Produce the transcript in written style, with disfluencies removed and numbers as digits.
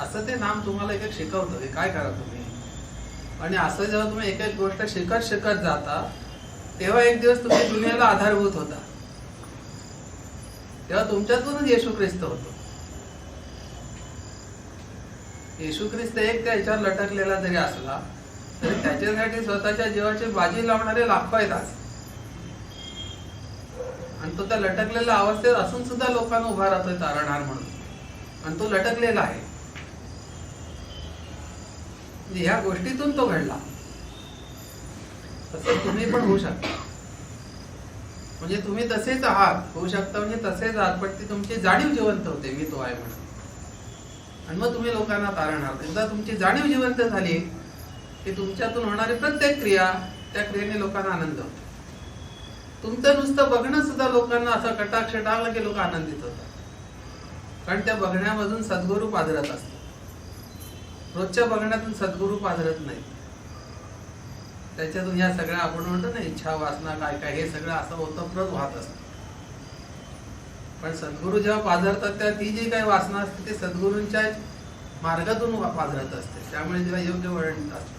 असं ते नाम तुम्हाला एक एक शिकवतं की काय करा तुम्ही. आणि असं जेव्हा तुम्ही एक एक गोष्ट शिकत शिकत जाता तेव्हा एक दिवस तुम्ही दुनियेला आधारभूत होता. तेव्हा तुमच्यातूनच येशू ख्रिस्त होतो. येशू ख्रिस्त एक त्याच्यावर लटकलेला जरी असला तरी त्याच्यासाठी स्वतःच्या जीवाची बाजी लावणारे लाखो आहेत आज. आणि तो त्या लटकलेल्या अवस्थेत असून सुद्धा लोकांना उभा राहतोय तारणहार म्हणून. आणि तो लटकलेला आहे. ह्या गोष्टीतून तो घडला. तसं तुम्ही पण होऊ शकता. म्हणजे तुम्ही तसेच आहात, होऊ शकता म्हणजे तसेच आहात, पण ती तुमची जाणीव जिवंत होते मी तो आहे म्हणून. आणि मग तुम्ही लोकांना तारणहार. एकदा तुमची जाणीव जिवंत झाली की तुमच्यातून होणारी प्रत्येक क्रिया त्या क्रियेने लोकांना आनंद होतो. तुमचं नुसतं बघणं सुद्धा लोकांना असा कटाक्ष टाकला की लोक आनंदित होतात. कारण त्या बघण्यामधून सद्गुरू पाझरत असतात. रोजच्या बघण्यातून सद्गुरू पाझरत नाही. त्याच्यातून या सगळ्या आपण म्हणतो ना इच्छा वासना काय काय हे सगळं असं ओतप्रत वाहत असतं. पण सद्गुरू जेव्हा पाझरतात तेव्हा ती जी काही वासना असते ती सद्गुरूंच्या मार्गातून पाझरत असते. त्यामुळे तिला योग्य वळण असतं.